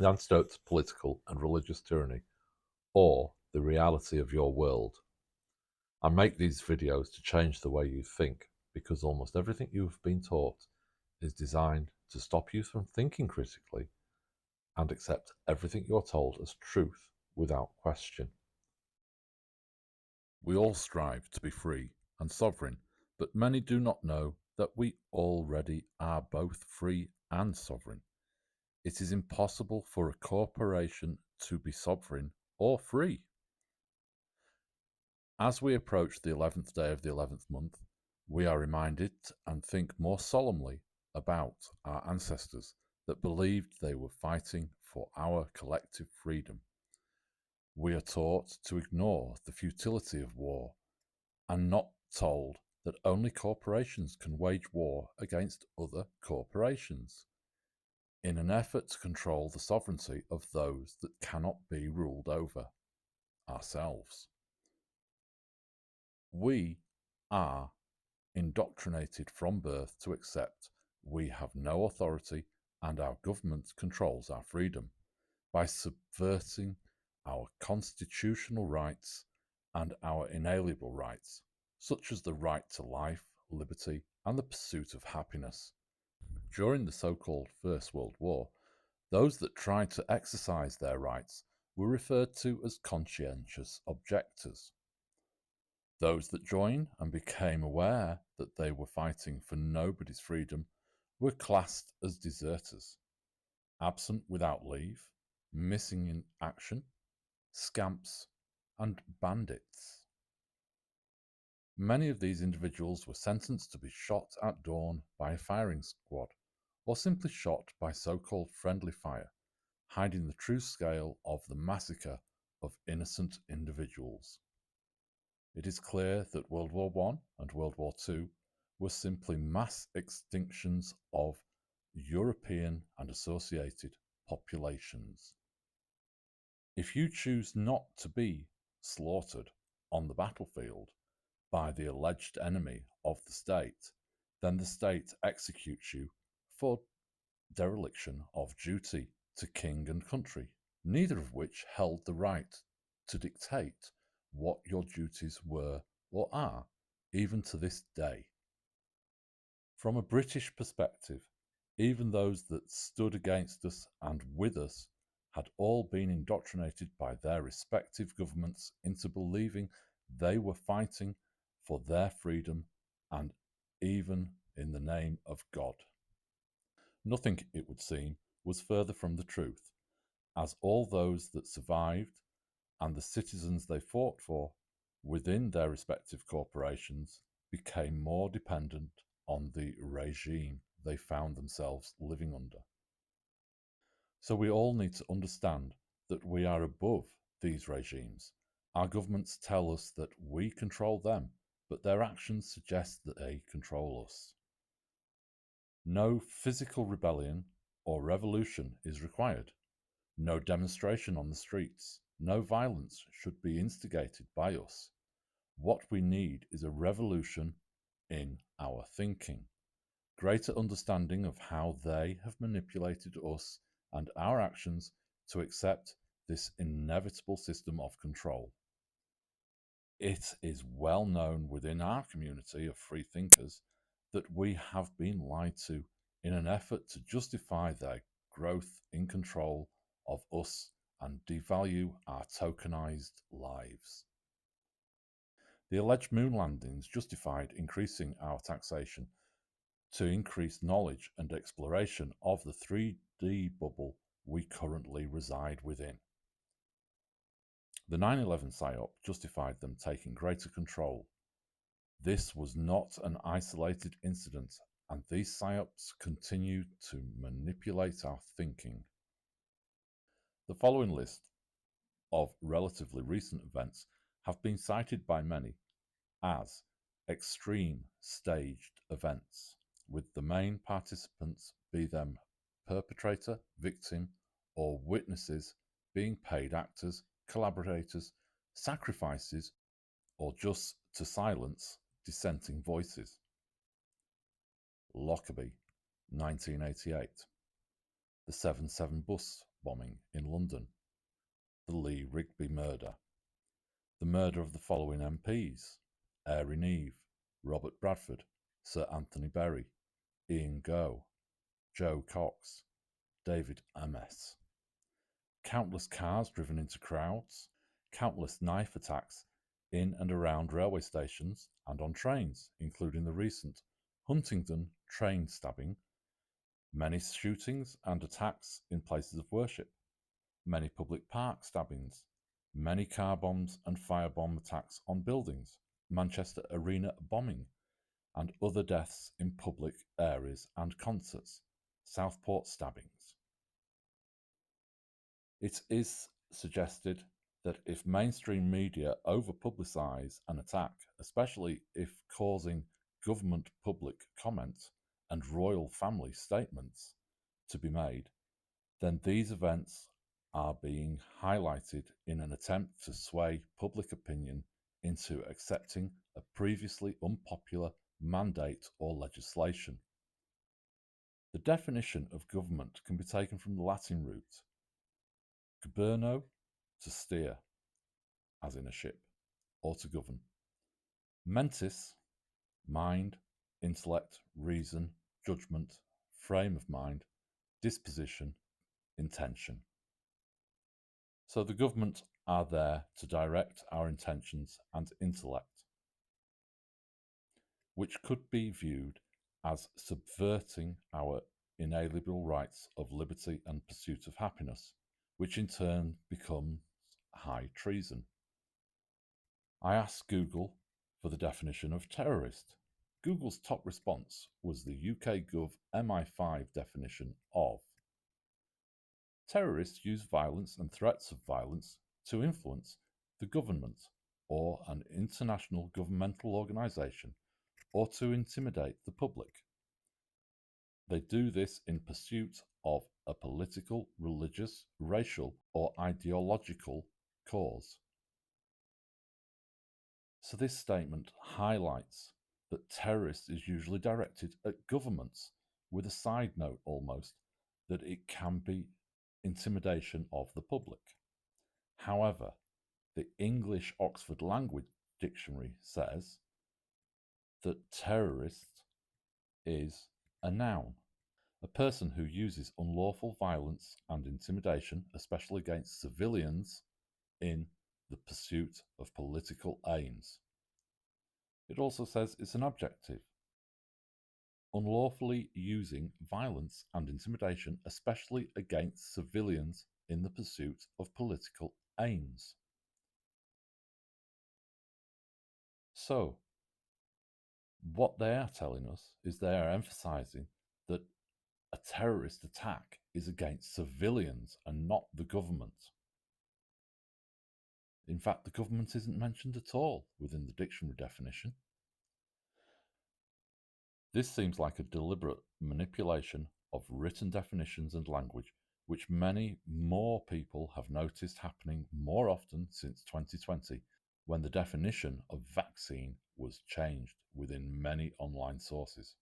the antidote to political and religious tyranny, or the reality of your world. I make these videos to change the way you think, because almost everything you've been taught is designed to stop you from thinking critically and accept everything you're told as truth without question. We all strive to be free and sovereign, but many do not know that we already are both free and sovereign. It is impossible for a corporation to be sovereign or free. As we approach the 11th day of the 11th month, we are reminded and think more solemnly about our ancestors that believed they were fighting for our collective freedom. We are taught to ignore the futility of war and not told that only corporations can wage war against other corporations in an effort to control the sovereignty of those that cannot be ruled over, ourselves. We are indoctrinated from birth to accept we have no authority and our government controls our freedom by subverting our constitutional rights and our inalienable rights, such as the right to life, liberty, and the pursuit of happiness. During the so-called First World War, those that tried to exercise their rights were referred to as conscientious objectors. Those that joined and became aware that they were fighting for nobody's freedom were classed as deserters, absent without leave, missing in action, scamps, and bandits. Many of these individuals were sentenced to be shot at dawn by a firing squad, or simply shot by so-called friendly fire, hiding the true scale of the massacre of innocent individuals. It is clear that World War I and World War II were simply mass extinctions of European and associated populations. If you choose not to be slaughtered on the battlefield by the alleged enemy of the state, then the state executes you for dereliction of duty to king and country, neither of which held the right to dictate what your duties were or are, even to this day. From a British perspective, even those that stood against us and with us had all been indoctrinated by their respective governments into believing they were fighting for their freedom and even in the name of God. Nothing, it would seem, was further from the truth, as all those that survived and the citizens they fought for within their respective corporations became more dependent on the regime they found themselves living under. So we all need to understand that we are above these regimes. Our governments tell us that we control them, but their actions suggest that they control us. No physical rebellion or revolution is required. No demonstration on the streets. No violence should be instigated by us. What we need is a revolution in our thinking, greater understanding of how they have manipulated us and our actions to accept this inevitable system of control. It is well known within our community of free thinkers that we have been lied to in an effort to justify their growth in control of us and devalue our tokenized lives. The alleged moon landings justified increasing our taxation to increase knowledge and exploration of the 3D bubble we currently reside within. The 9/11 PSYOP justified them taking greater control. This was not an isolated incident, and these PSYOPs continue to manipulate our thinking. The following list of relatively recent events have been cited by many as extreme staged events, with the main participants, be them perpetrator, victim, or witnesses, being paid actors, collaborators, sacrifices, or just to silence dissenting voices. Lockerbie, 1988. The 7/7 bus bombing in London, the Lee Rigby murder, the murder of the following MPs: Erin Eve, Robert Bradford, Sir Anthony Berry, Ian Goh, Joe Cox, David Ames. Countless cars driven into crowds, countless knife attacks in and around railway stations and on trains, including the recent Huntingdon train stabbing, many shootings and attacks in places of worship, many public park stabbings, many car bombs and firebomb attacks on buildings, Manchester Arena bombing, and other deaths in public areas and concerts, Southport stabbings. It is suggested that if mainstream media over-publicise an attack, especially if causing government public comment and royal family statements to be made, then these events are being highlighted in an attempt to sway public opinion into accepting a previously unpopular mandate or legislation. The definition of government can be taken from the Latin root governo, to steer, as in a ship, or to govern. Mentis, mind, intellect, reason, judgment, frame of mind, disposition, intention. So the government are there to direct our intentions and intellect, which could be viewed as subverting our inalienable rights of liberty and pursuit of happiness, which in turn becomes high treason. I asked Google for the definition of terrorist. Google's top response was the UK Gov MI5 definition of terrorists use violence and threats of violence to influence the government or an international governmental organisation or to intimidate the public. They do this in pursuit of a political, religious, racial, or ideological cause. So this statement highlights that terrorists is usually directed at governments, with a side note almost that it can be intimidation of the public. However, the English Oxford Language Dictionary says that terrorist is a noun, a person who uses unlawful violence and intimidation, especially against civilians, in the pursuit of political aims. It also says it's an adjective, unlawfully using violence and intimidation, especially against civilians in the pursuit of political aims. So, what they are telling us is they are emphasizing that a terrorist attack is against civilians and not the government. In fact, the government isn't mentioned at all within the dictionary definition. This seems like a deliberate manipulation of written definitions and language, which many more people have noticed happening more often since 2020, when the definition of vaccine was changed within many online sources.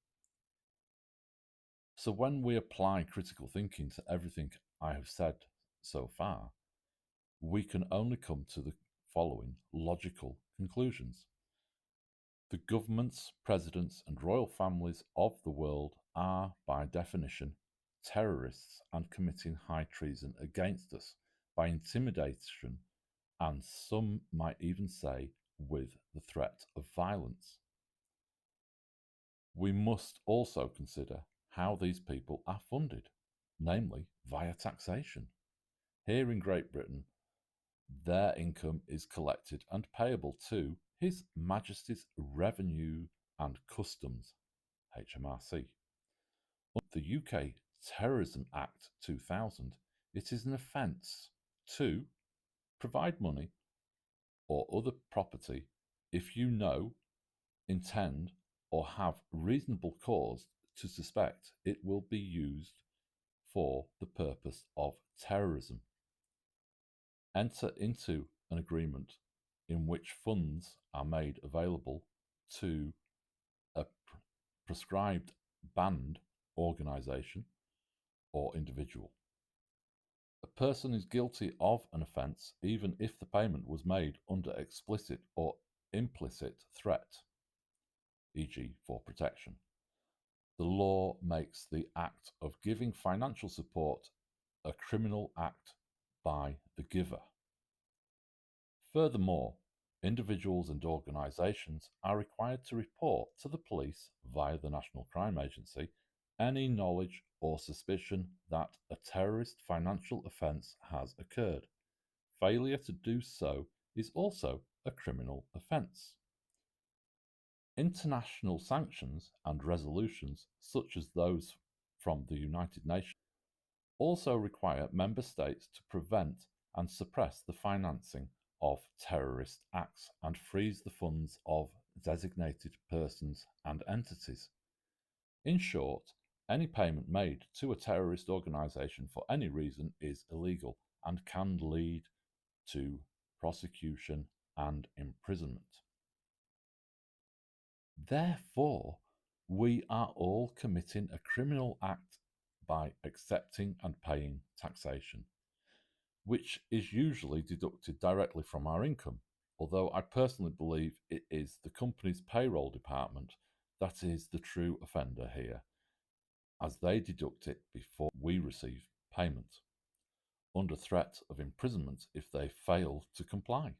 So when we apply critical thinking to everything I have said so far, we can only come to the following logical conclusions. The governments, presidents, and royal families of the world are, by definition, terrorists and committing high treason against us by intimidation, and some might even say with the threat of violence. We must also consider how these people are funded, namely via taxation. Here in Great Britain, their income is collected and payable to His Majesty's Revenue and Customs, HMRC. Under the UK Terrorism Act 2000, it is an offence to provide money or other property if you know, intend, or have reasonable cause to suspect it will be used for the purpose of terrorism. Enter into an agreement in which funds are made available to a prescribed banned organisation or individual. A person is guilty of an offence even if the payment was made under explicit or implicit threat, e.g., for protection. The law makes the act of giving financial support a criminal act by the giver. Furthermore, individuals and organisations are required to report to the police via the National Crime Agency any knowledge or suspicion that a terrorist financial offence has occurred. Failure to do so is also a criminal offence. International sanctions and resolutions, such as those from the United Nations, also require member states to prevent and suppress the financing of terrorist acts and freeze the funds of designated persons and entities. In short, any payment made to a terrorist organisation for any reason is illegal and can lead to prosecution and imprisonment. Therefore, we are all committing a criminal act by accepting and paying taxation, which is usually deducted directly from our income, although I personally believe it is the company's payroll department that is the true offender here, as they deduct it before we receive payment, under threat of imprisonment if they fail to comply,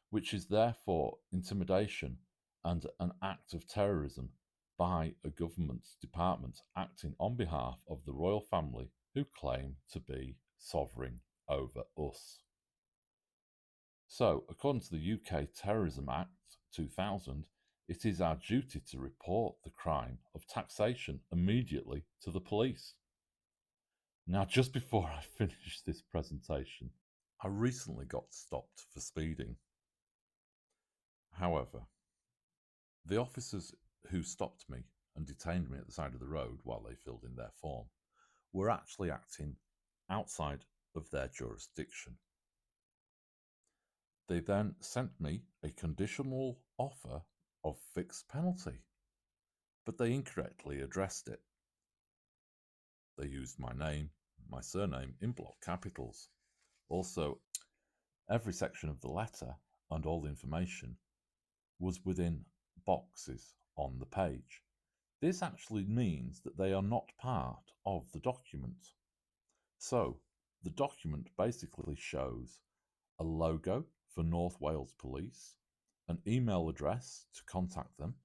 which is therefore intimidation and an act of terrorism by a government department acting on behalf of the royal family who claim to be sovereign over us. So, according to the UK Terrorism Act 2000, it is our duty to report the crime of taxation immediately to the police. Now, just before I finish this presentation, I recently got stopped for speeding. However, the officers who stopped me and detained me at the side of the road while they filled in their form were actually acting outside of their jurisdiction. They then sent me a conditional offer of fixed penalty, but they incorrectly addressed it. They used my name, my surname in block capitals. Also, every section of the letter and all the information was within boxes on the page. This actually means that they are not part of the document. So, the document basically shows a logo for North Wales Police, an email address to contact them,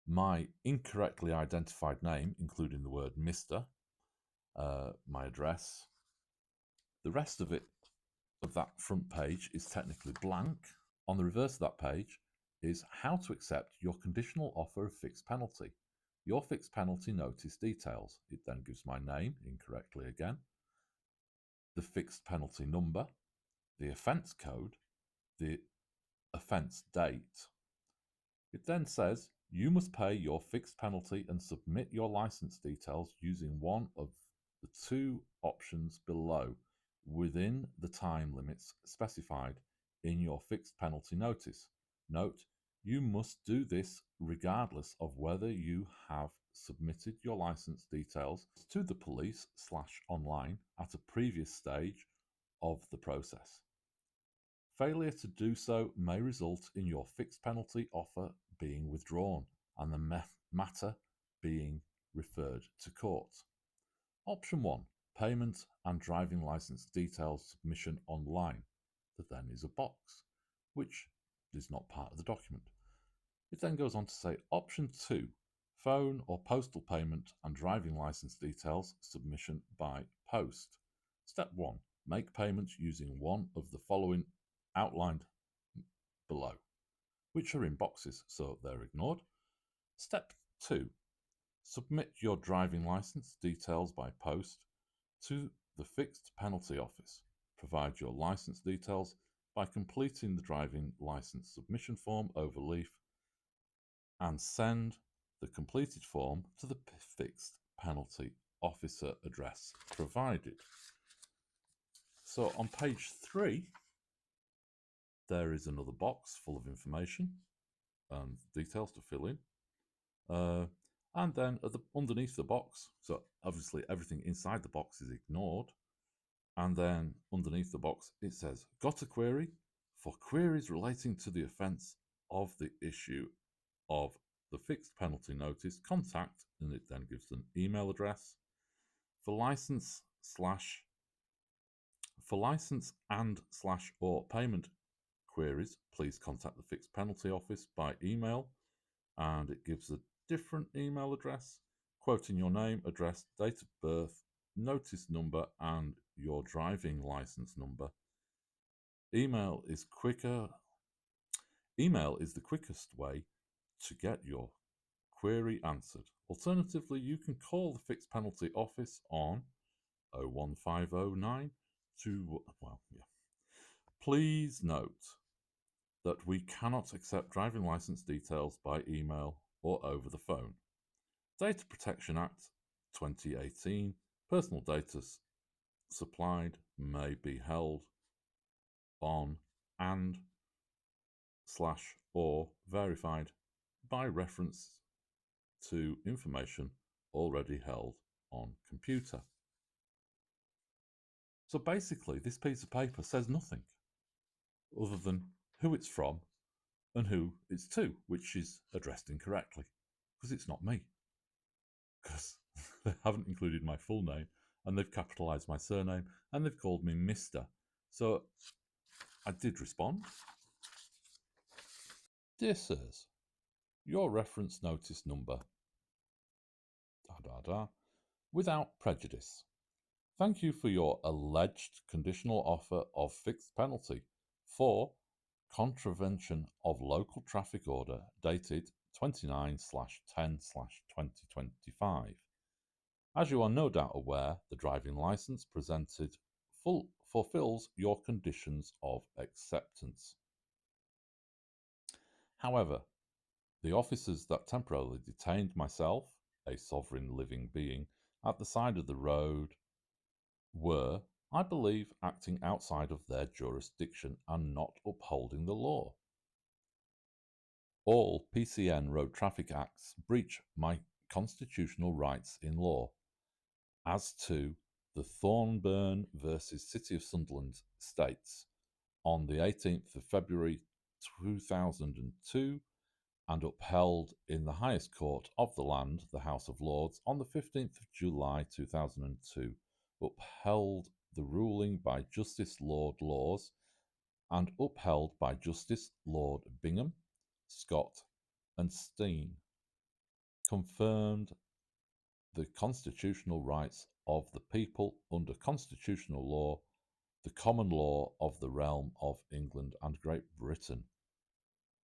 my incorrectly identified name, including the word Mr., my address. The rest of it, of that front page, is technically blank. On the reverse of that page is how to accept your conditional offer of fixed penalty. Your fixed penalty notice details. It then gives my name, incorrectly again, the fixed penalty number, the offence code, the offence date. It then says you must pay your fixed penalty and submit your licence details using one of the two options below within the time limits specified in your fixed penalty notice. Note, you must do this regardless of whether you have submitted your licence details to the police/online at a previous stage of the process. Failure to do so may result in your fixed penalty offer being withdrawn and the matter being referred to court. Option 1, payment and driving licence details submission online. There then is a box, which is not part of the document. It then goes on to say option 2, phone or postal payment and driving licence details submission by post. Step 1, make payments using one of the following outlined below, which are in boxes, so they're ignored. Step 2, submit your driving licence details by post to the fixed penalty office. Provide your licence details by completing the driving licence submission form over leaf and send the completed form to the fixed penalty officer address provided. So on page 3, there is another box full of information and details to fill in. And then underneath the box, so obviously everything inside the box is ignored, And then underneath the box, it says, got a query? For queries relating to the offence of the issue of the fixed penalty notice, contact, and it then gives an email address. For license and slash or payment queries, please contact the fixed penalty office by email. And it gives a different email address, quoting your name, address, date of birth, notice number, and your driving license number. Email is the quickest way to get your query answered. Alternatively, you can call the fixed penalty office on 01509 Please note that we cannot accept driving license details by email or over the phone. Data Protection Act 2018, personal data supplied may be held on and slash or verified by reference to information already held on computer. So basically, this piece of paper says nothing other than who it's from and who it's to, which is addressed incorrectly, because it's not me. Because they haven't included my full name, and they've capitalised my surname, and they've called me Mr. So I did respond. Dear sirs, your reference notice number, without prejudice. Thank you for your alleged conditional offer of fixed penalty for contravention of local traffic order dated 29/10/2025. As you are no doubt aware, the driving licence presented fulfills your conditions of acceptance. However, the officers that temporarily detained myself, a sovereign living being, at the side of the road were, I believe, acting outside of their jurisdiction and not upholding the law. All PCN road traffic acts breach my constitutional rights in law. As to the Thornburn versus City of Sunderland states, on the 18th of February 2002, and upheld in the highest court of the land, the House of Lords, on the 15th of July 2002, upheld the ruling by Justice Lord Laws and upheld by Justice Lord Bingham, Scott, and Steen, confirmed the constitutional rights of the people under constitutional law, the common law of the realm of England and Great Britain.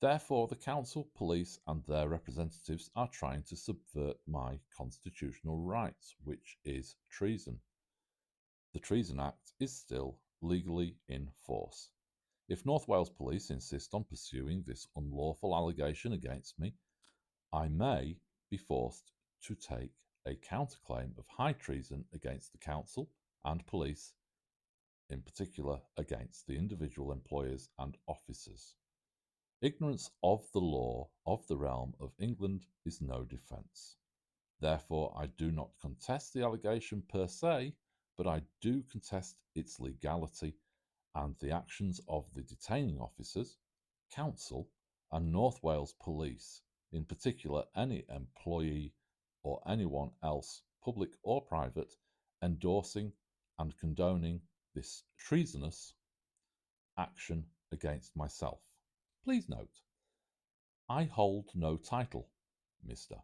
Therefore, the council, police, and their representatives are trying to subvert my constitutional rights, which is treason. The Treason Act is still legally in force. If North Wales Police insist on pursuing this unlawful allegation against me, I may be forced to take a counterclaim of high treason against the council and police, in particular against the individual employers and officers. Ignorance of the law of the realm of England is no defence. Therefore, I do not contest the allegation per se, but I do contest its legality and the actions of the detaining officers, council, and North Wales Police, in particular any employee or anyone else, public or private, endorsing and condoning this treasonous action against myself. Please note, I hold no title, Mr.,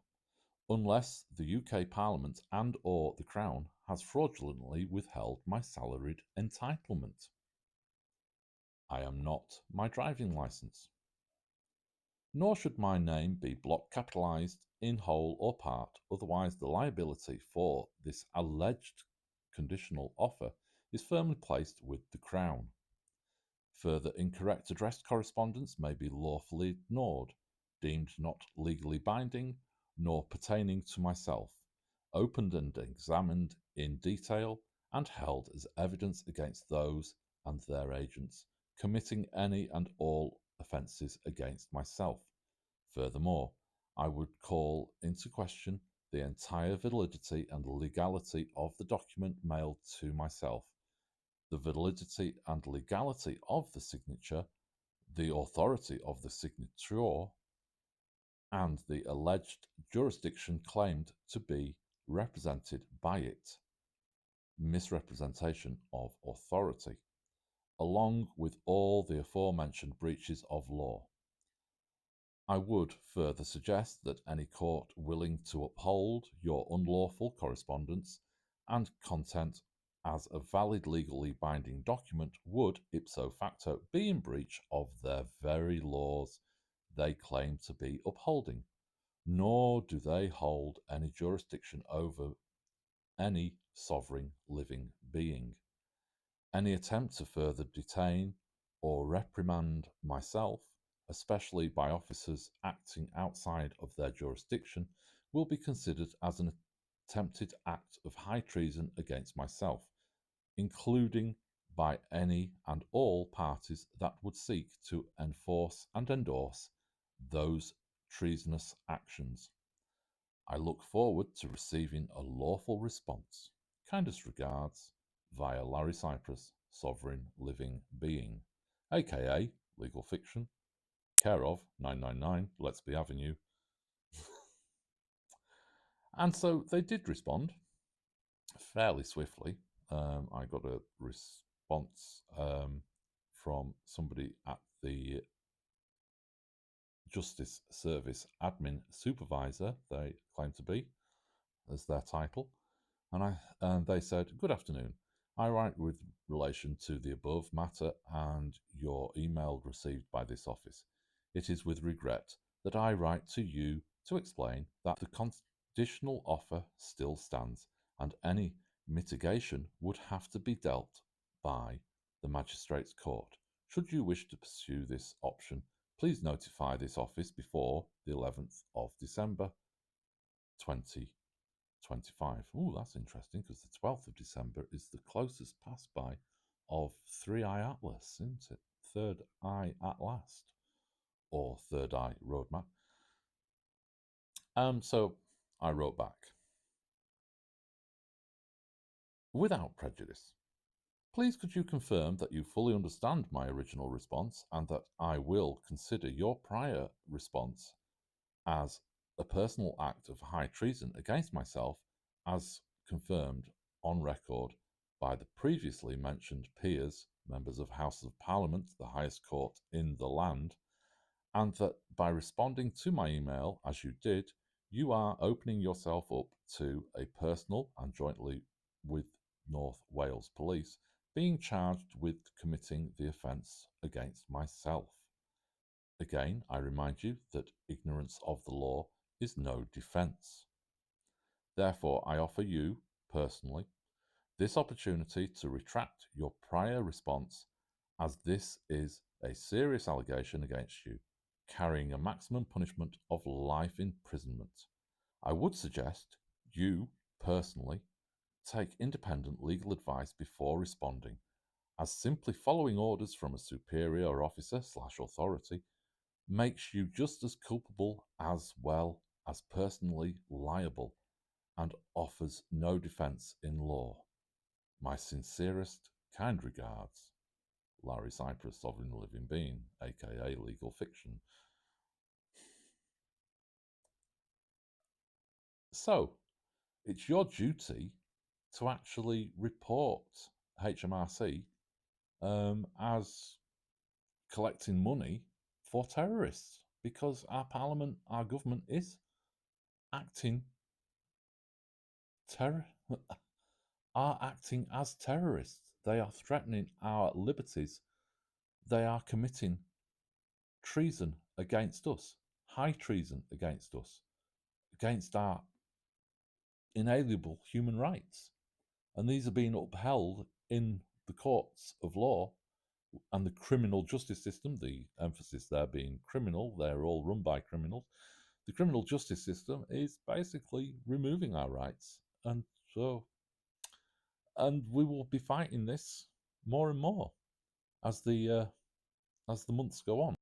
unless the UK Parliament and or the Crown has fraudulently withheld my salaried entitlement. I am not my driving licence. Nor should my name be block capitalised in whole or part, otherwise the liability for this alleged conditional offer is firmly placed with the Crown. Further incorrect addressed correspondence may be lawfully ignored, deemed not legally binding, nor pertaining to myself, opened and examined in detail, and held as evidence against those and their agents committing any and all offences against myself. Furthermore, I would call into question the entire validity and legality of the document mailed to myself, the validity and legality of the signature, the authority of the signature, and the alleged jurisdiction claimed to be represented by it, misrepresentation of authority, along with all the aforementioned breaches of law. I would further suggest that any court willing to uphold your unlawful correspondence and content as a valid legally binding document would, ipso facto, be in breach of their very laws they claim to be upholding, nor do they hold any jurisdiction over any sovereign living being. Any attempt to further detain or reprimand myself, especially by officers acting outside of their jurisdiction, will be considered as an attempted act of high treason against myself, including by any and all parties that would seek to enforce and endorse those treasonous actions. I look forward to receiving a lawful response. Kindest regards, via Larry Cyprus, Sovereign Living Being, aka Legal Fiction, care of 999 Lettsby Avenue. And so they did respond fairly swiftly. I got a response from somebody at the Justice Service Admin Supervisor, they claim to be, as their title. And they said, "Good afternoon. I write with relation to the above matter and your email received by this office. It is with regret that I write to you to explain that the conditional offer still stands and any mitigation would have to be dealt by the Magistrates' Court. Should you wish to pursue this option, please notify this office before the 11th of December 2025. Oh, that's interesting because the 12th of December is the closest pass by of Three Eye Atlas, isn't it? Third Eye at Last, or Third Eye Roadmap. So I wrote back. Without prejudice, please could you confirm that you fully understand my original response and that I will consider your prior response as a personal act of high treason against myself as confirmed on record by the previously mentioned peers, members of House of Parliament, the highest court in the land, and that by responding to my email as you did, you are opening yourself up to a personal and jointly with North Wales Police being charged with committing the offence against myself. Again, I remind you that ignorance of the law is no defence. Therefore, I offer you, personally, this opportunity to retract your prior response, as this is a serious allegation against you, carrying a maximum punishment of life imprisonment. I would suggest you, personally, take independent legal advice before responding, as simply following orders from a superior officer/authority makes you just as culpable as well as personally liable and offers no defence in law. My sincerest kind regards, Larry Cyprus, Sovereign Living Being, aka Legal Fiction. So, it's your duty to actually report HMRC as collecting money for terrorists because our parliament, our government is acting are acting as terrorists. They are threatening our liberties. They are committing treason against us, high treason against us, against our inalienable human rights. And these are being upheld in the courts of law and the criminal justice system, the emphasis there being criminal, they're all run by criminals. The criminal justice system is basically removing our rights. And we will be fighting this more and more as the months go on.